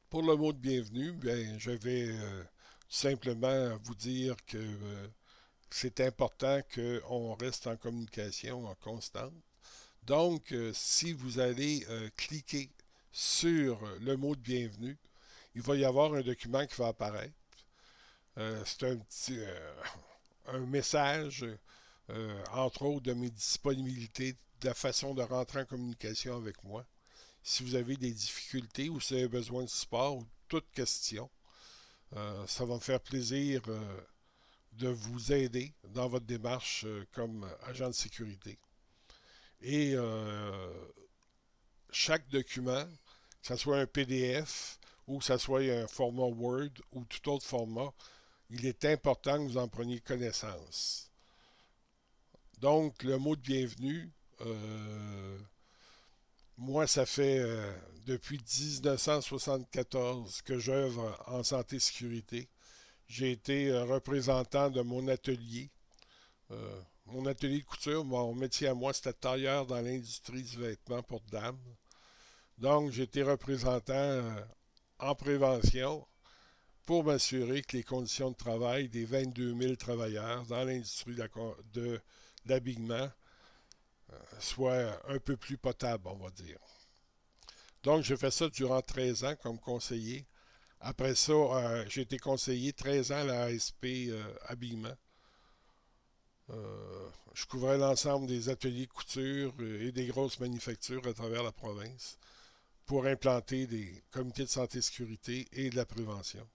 Pour le mot de bienvenue, bien, je vais simplement vous dire que c'est important qu'on reste en communication en constante. Donc, si vous allez cliquer sur le mot de bienvenue, il va y avoir un document qui va apparaître. C'est un message, entre autres, de mes disponibilités, de la façon de rentrer en communication avec moi. Si vous avez des difficultés ou si vous avez besoin de support ou toute question, ça va me faire plaisir de vous aider dans votre démarche comme agent de sécurité. Et chaque document, que ce soit un PDF ou que ce soit un format Word ou tout autre format, il est important que vous en preniez connaissance. Donc, le mot de bienvenue, moi, ça fait depuis 1974 que j'œuvre en santé-sécurité. J'ai été représentant de mon atelier. Mon atelier de couture, mon métier à moi, c'était tailleur dans l'industrie du vêtement pour dames. Donc, j'ai été représentant en prévention pour m'assurer que les conditions de travail des 22 000 travailleurs dans l'industrie de l'habillement soient un peu plus potables, on va dire. Donc, j'ai fait ça durant 13 ans comme conseiller. Après ça, j'ai été conseiller 13 ans à la ASP Habillement. Je couvrais l'ensemble des ateliers de couture et des grosses manufactures à travers la province pour implanter des comités de santé et sécurité et de la prévention.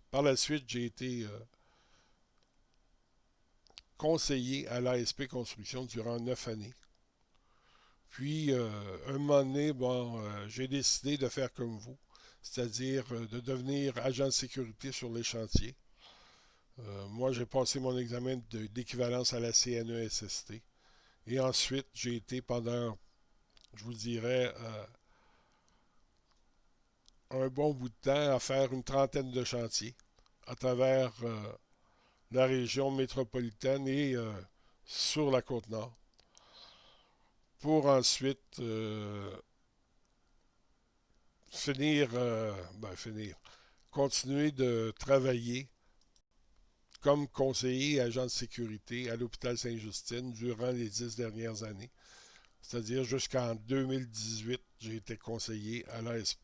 Par la suite, j'ai été conseiller à l'ASP Construction durant 9 années. Puis, un moment donné, bon, j'ai décidé de faire comme vous, c'est-à-dire de devenir agent de sécurité sur les chantiers. Moi, j'ai passé mon examen d'équivalence à la CNESST. Et ensuite, j'ai été pendant, je vous dirais, un bon bout de temps à faire une trentaine de chantiers à travers la région métropolitaine et sur la côte nord, pour ensuite continuer de travailler comme conseiller et agent de sécurité à l'hôpital Sainte-Justine durant les 10 dernières années. C'est-à-dire jusqu'en 2018, j'ai été conseiller à l'AS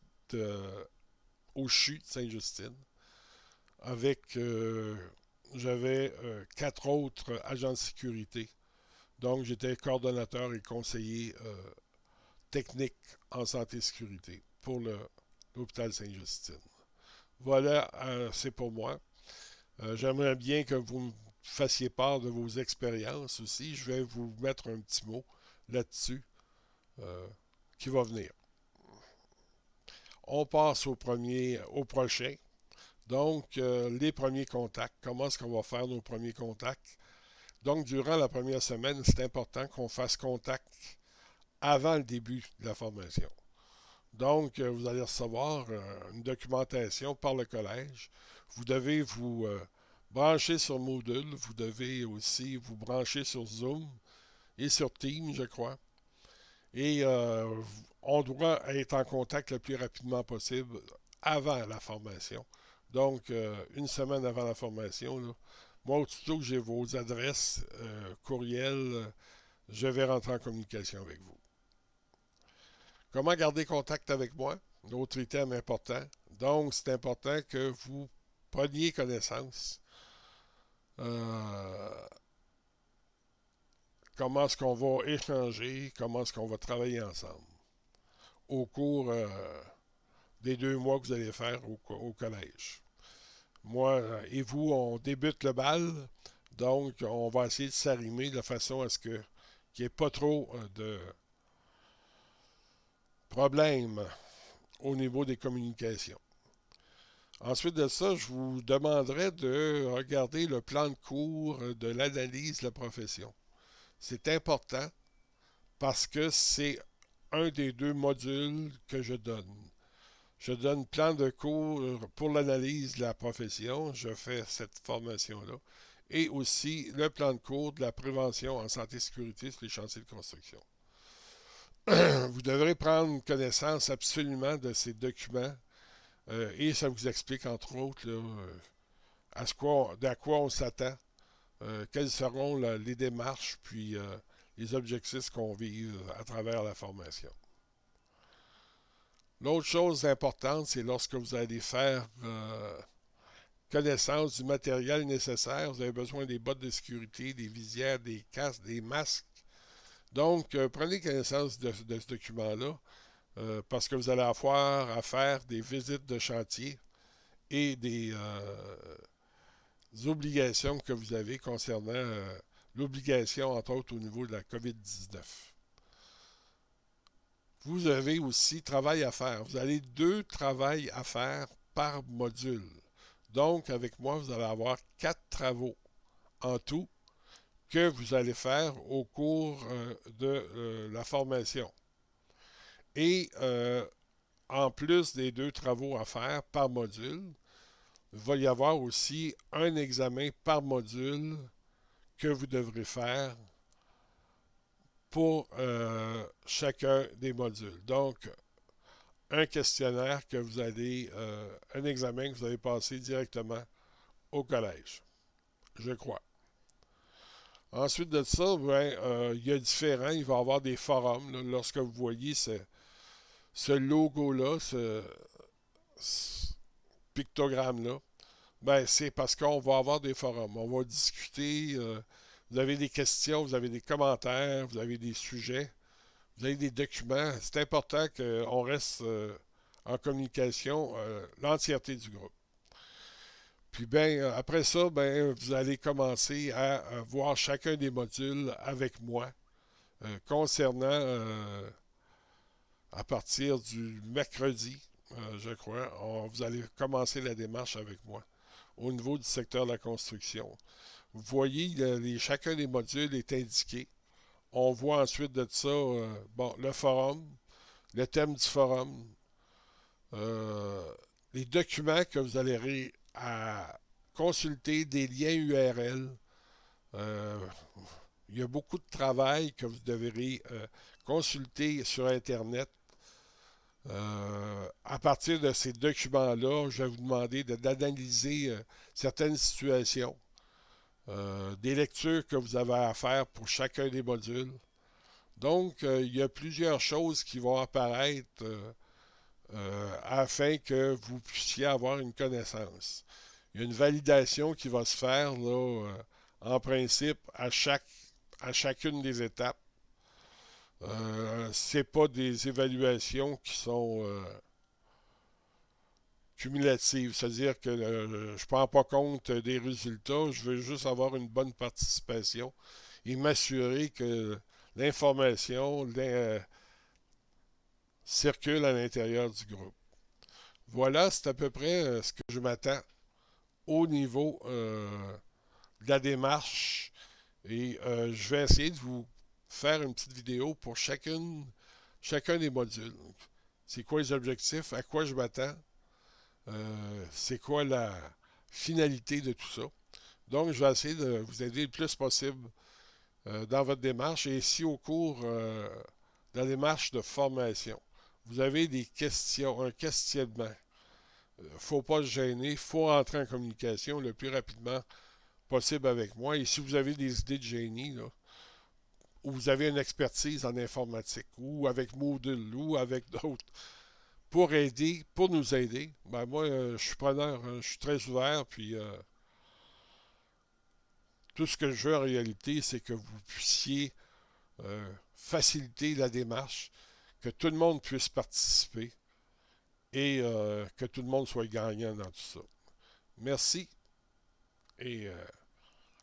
au CHU de Sainte-Justine avec j'avais 4 autres agents de sécurité. Donc, j'étais coordonnateur et conseiller technique en santé et sécurité pour l'hôpital Sainte-Justine. Voilà, c'est pour moi. J'aimerais bien que vous me fassiez part de vos expériences aussi. Je vais vous mettre un petit mot là-dessus euh, qui va venir. On passe au prochain. Donc, les premiers contacts. Comment est-ce qu'on va faire nos premiers contacts? Donc, durant la première semaine, c'est important qu'on fasse contact avant le début de la formation. Donc, vous allez recevoir une documentation par le collège. Vous devez vous brancher sur Moodle. Vous devez aussi vous brancher sur Zoom et sur Teams, je crois. Et on doit être en contact le plus rapidement possible avant la formation. Donc, une semaine avant la formation, là, moi, aussitôt que j'ai vos adresses, courriels, je vais rentrer en communication avec vous. Comment garder contact avec moi? L'autre item important. Donc, c'est important que vous preniez connaissance. Euh, comment est-ce qu'on va échanger? Comment est-ce qu'on va travailler ensemble au cours des 2 mois que vous allez faire au collège. Moi et vous, on débute le bal, donc on va essayer de s'arrimer de façon à ce qu'il n'y ait pas trop de problèmes au niveau des communications. Ensuite de ça, je vous demanderai de regarder le plan de cours de l'analyse de la profession. C'est important parce que c'est un des 2 modules que je donne. Je donne plan de cours pour l'analyse de la profession. Je fais cette formation-là. Et aussi le plan de cours de la prévention en santé et sécurité sur les chantiers de construction. Vous devrez prendre connaissance absolument de ces documents Et ça vous explique, entre autres, là, à quoi on s'attend, quelles seront les démarches, puis les objectifs qu'on vise à travers la formation. L'autre chose importante, c'est lorsque vous allez faire connaissance du matériel nécessaire, vous avez besoin des bottes de sécurité, des visières, des casques, des masques. Donc, prenez connaissance de ce document-là parce que vous allez avoir à faire des visites de chantier et des obligations que vous avez concernant l'obligation, entre autres, au niveau de la COVID-19. Vous avez aussi travail à faire. Vous avez 2 travails à faire par module. Donc, avec moi, vous allez avoir 4 travaux en tout que vous allez faire au cours de la formation. Et en plus des 2 travaux à faire par module, il va y avoir aussi un examen par module que vous devrez faire pour chacun des modules. Donc, un questionnaire que vous allez, un examen que vous allez passer directement au collège, je crois. Ensuite de ça, ben, il y a différents, il va y avoir des forums. Là, lorsque vous voyez ce logo-là, ce pictogramme-là, ben, c'est parce qu'on va avoir des forums. On va discuter, vous avez des questions, vous avez des commentaires, vous avez des sujets, vous avez des documents. C'est important qu'on reste en communication l'entièreté du groupe. Puis ben, après ça, ben, vous allez commencer à voir chacun des modules avec moi concernant à partir du mercredi, je crois, vous allez commencer la démarche avec moi au niveau du secteur de la construction. Vous voyez, chacun des modules est indiqué. On voit ensuite de ça, bon, le forum, le thème du forum, euh, les documents que vous allez à consulter, des liens URL. Euh, il y a beaucoup de travail que vous devrez consulter sur Internet. À partir de ces documents-là, je vais vous demander d'analyser certaines situations, des lectures que vous avez à faire pour chacun des modules. Donc, il y a plusieurs choses qui vont apparaître afin que vous puissiez avoir une connaissance. Il y a une validation qui va se faire là, en principe à chacune des étapes. C'est pas des évaluations qui sont cumulatives, c'est-à-dire que je ne prends pas compte des résultats, je veux juste avoir une bonne participation et m'assurer que l'information circule à l'intérieur du groupe. Voilà, c'est à peu près ce que je m'attends au niveau de la démarche et je vais essayer de vous faire une petite vidéo pour chacun des modules. C'est quoi les objectifs, à quoi je m'attends, c'est quoi la finalité de tout ça. Donc, je vais essayer de vous aider le plus possible dans votre démarche. Et si au cours de la démarche de formation, vous avez des questions, un questionnement, il ne faut pas se gêner, il faut entrer en communication le plus rapidement possible avec moi. Et si vous avez des idées de génie, là, ou vous avez une expertise en informatique, ou avec Moodle, ou avec d'autres, pour nous aider, ben moi, je suis preneur, hein, je suis très ouvert, puis tout ce que je veux en réalité, c'est que vous puissiez faciliter la démarche, que tout le monde puisse participer et que tout le monde soit gagnant dans tout ça. Merci et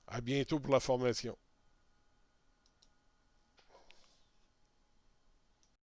à bientôt pour la formation.